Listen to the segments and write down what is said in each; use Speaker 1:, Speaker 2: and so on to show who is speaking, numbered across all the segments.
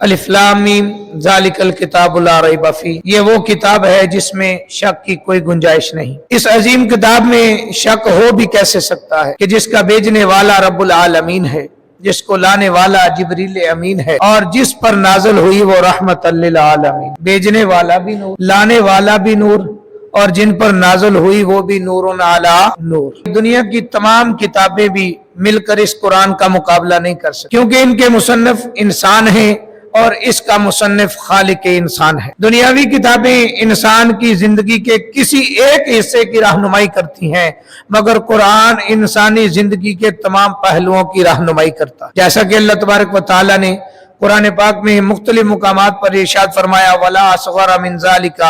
Speaker 1: الف لام میم ذالک الکتاب لا ریب فیہ، یہ وہ کتاب ہے جس میں شک کی کوئی گنجائش نہیں۔ اس عظیم کتاب میں شک ہو بھی کیسے سکتا ہے کہ جس کا بھیجنے والا رب العالمین ہے، جس کو لانے والا جبریل امین ہے، اور جس پر نازل ہوئی وہ رحمت للعالمین۔ بھیجنے والا بھی نور، لانے والا بھی نور، اور جن پر نازل ہوئی وہ بھی نور علی نور۔ دنیا کی تمام کتابیں بھی مل کر اس قرآن کا مقابلہ نہیں کر سکتی، کیونکہ ان کے مصنف انسان ہیں اور اس کا مصنف خالق انسان ہے۔ دنیاوی کتابیں انسان کی زندگی کے کسی ایک حصے کی رہنمائی کرتی ہیں، مگر قرآن انسانی زندگی کے تمام پہلوؤں کی رہنمائی کرتا ہے۔ جیسا کہ اللہ تبارک و تعالی نے قرآن پاک میں مختلف مقامات پر ارشاد فرمایا وَلَا أَصْغَرَ مِنْ ذَلِكَ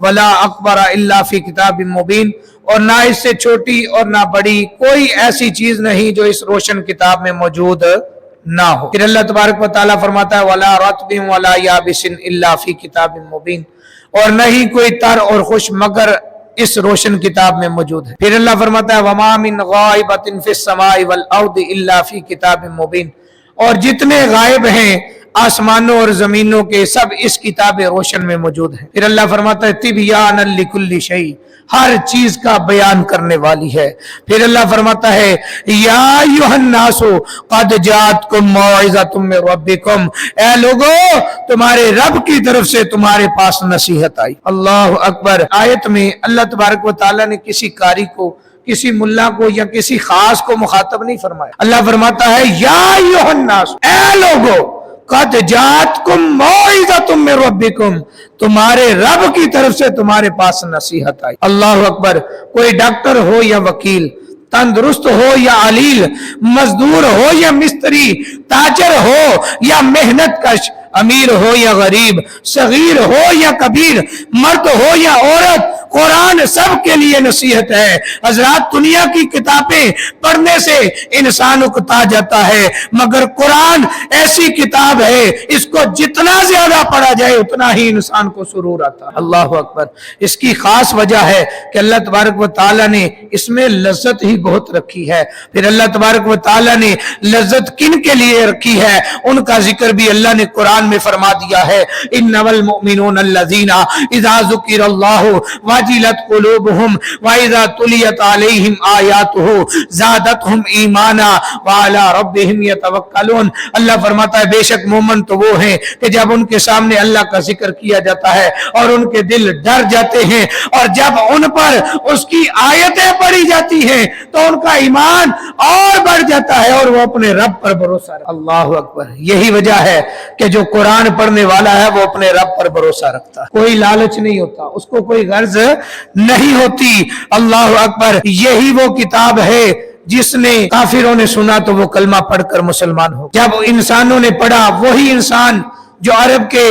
Speaker 1: وَلَا أَكْبَرَ إِلَّا فِي كِتَابٍ مُبِينٍ، اور نہ اس سے چھوٹی اور نہ بڑی کوئی ایسی چیز نہیں جو اس روشن کتاب میں موجود نہ ہو۔ پھر اللہ تبارک و تعالیٰ فرماتا ہے وَلَا رَطْبٍ وَلَا يَابِسٍ إِلَّا فِي كِتَابٍ مُبِينٍ، اور نہ ہی کوئی تر اور خوش مگر اس روشن کتاب میں موجود ہے۔ پھر اللہ فرماتا ہے وَمَا مِنْ غَائِبَةٍ فِي السَّمَاءِ وَالْأَرْضِ إِلَّا فِي كِتَابٍ مُبِينٍ، اور جتنے غائب ہیں آسمانوں اور زمینوں کے سب اس کتاب روشن میں موجود ہیں۔ پھر اللہ فرماتا ہے تِبْيَانًا لِكُلِّ شَيْءٍ، ہر چیز کا بیان کرنے والی ہے۔ پھر اللہ فرماتا ہے یا ایھا الناس قد جاءتکم موعظۃ من ربکم، اے لوگو تمہارے رب کی طرف سے تمہارے پاس نصیحت آئی۔ اللہ اکبر۔ آیت میں اللہ تبارک و تعالیٰ نے کسی قاری کو، کسی ملا کو یا کسی خاص کو مخاطب نہیں فرمایا۔ اللہ فرماتا ہے یا ایھا الناس، اے لوگو قد جاءتکم موعظۃ من ربکم، تمہارے رب کی طرف سے تمہارے پاس نصیحت آئی۔ اللہ اکبر۔ کوئی ڈاکٹر ہو یا وکیل، تندرست ہو یا علیل، مزدور ہو یا مستری، تاجر ہو یا محنت کش، امیر ہو یا غریب، صغیر ہو یا کبیر، مرد ہو یا عورت، قرآن سب کے لیے نصیحت ہے۔ حضرات دنیا کی کتابیں پڑھنے سے انسان اکتا جاتا ہے، مگر قرآن ایسی کتاب ہے اس کو جتنا زیادہ پڑھا جائے اتنا ہی انسان کو سرور آتا ہے۔ اللہ اکبر۔ اس کی خاص وجہ ہے کہ اللہ تبارک و تعالیٰ نے اس میں لذت ہی بہت رکھی ہے۔ پھر اللہ تبارک و تعالیٰ نے لذت کن کے لیے رکھی ہے ان کا ذکر بھی اللہ نے قرآن میں فرما دیا ہے انما المؤمنون الذین اذا ذکر اللہ وجلت قلوبهم واذا تلیت علیہم آیاتہ زادتہم ایمانا وعلی ربہم یتوکلون۔ اللہ فرماتا ہے بے شک مومن تو وہ ہیں کہ جب ان کے سامنے اللہ کا ذکر کیا جاتا ہے اور ان کے دل ڈر جاتے ہیں، اور جب ان پر اس کی آیتیں پڑھی جاتی ہیں تو ان کا ایمان اور بڑھ جاتا ہے اور وہ اپنے رب پر بھروسہ رکھتا ہے۔ اللہ اکبر۔ یہی وجہ ہے کہ جو قرآن پڑھنے والا ہے وہ اپنے رب پر بھروسہ رکھتا ہے، کوئی لالچ نہیں ہوتا، اس کو کوئی غرض نہیں ہوتی۔ اللہ اکبر۔ یہی وہ کتاب ہے جس نے کافروں نے سنا تو وہ کلمہ پڑھ کر مسلمان ہو، جب انسانوں نے پڑھا وہی انسان جو عرب کے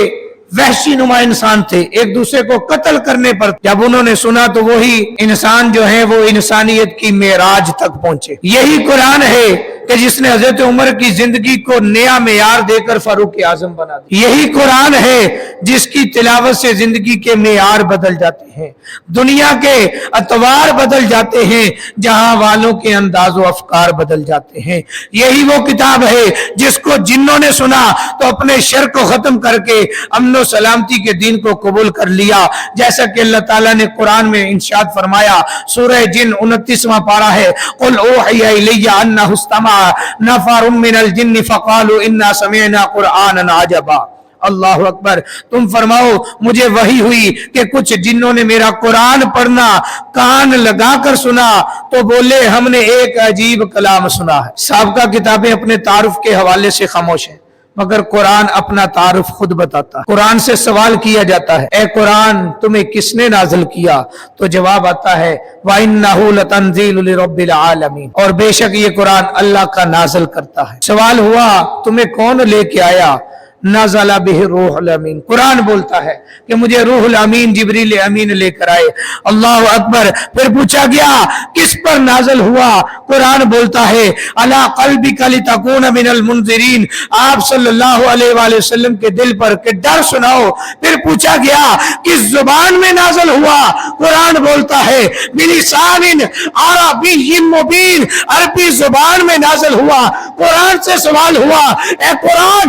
Speaker 1: وحشی نما انسان تھے ایک دوسرے کو قتل کرنے پر، جب انہوں نے سنا تو وہی انسان جو ہے وہ انسانیت کی معراج تک پہنچے۔ یہی قرآن ہے کہ جس نے حضرت عمر کی زندگی کو نیا معیار دے کر فاروق اعظم بنا دیا۔ یہی قرآن ہے جس کی تلاوت سے زندگی کے معیار بدل جاتے ہیں، دنیا کے اطوار بدل جاتے ہیں، جہاں والوں کے انداز و افکار بدل جاتے ہیں۔ یہی وہ کتاب ہے جس کو جنوں نے سنا تو اپنے شر کو ختم کر کے امن و سلامتی کے دین کو قبول کر لیا، جیسا کہ اللہ تعالیٰ نے قرآن میں ارشاد فرمایا سورہ جن 29واں پارہ ہے قل اوحی الی انہ استمع نفر من الجن فقالوا انا سمعنا قرآنا عجبا۔ اللہ اکبر۔ تم فرماؤ مجھے وحی ہوئی کہ کچھ جنوں نے میرا قرآن پڑھنا کان لگا کر سنا تو بولے ہم نے ایک عجیب کلام سنا ہے۔ سابقہ کتابیں اپنے تعارف کے حوالے سے خاموش ہیں، مگر قرآن اپنا تعارف خود بتاتا ہے۔ قرآن سے سوال کیا جاتا ہے اے قرآن تمہیں کس نے نازل کیا؟ تو جواب آتا ہے وَإِنَّهُ لَتَنزِيلُ لِرَبِّ الْعَالَمِينَ، اور بے شک یہ قرآن اللہ کا نازل کرتا ہے۔ سوال ہوا تمہیں کون لے کے آیا؟ نزل بہ روح الامین، قرآن بولتا ہے کہ مجھے روح الامین جبریل امین لے کر آئے۔ اللہ اکبر۔ پھر پوچھا گیا کس پر نازل ہوا؟ قرآن بولتا ہے علی قلبک لتکون من المنذرین، آپ صلی اللہ علیہ وآلہ وسلم کے دل پر کہ ڈر سناؤ۔ پھر پوچھا گیا کس زبان میں نازل ہوا؟ قرآن بولتا ہے بلسان عربی مبین، عربی زبان میں نازل ہوا۔ قرآن سے سوال ہوا اے قرآن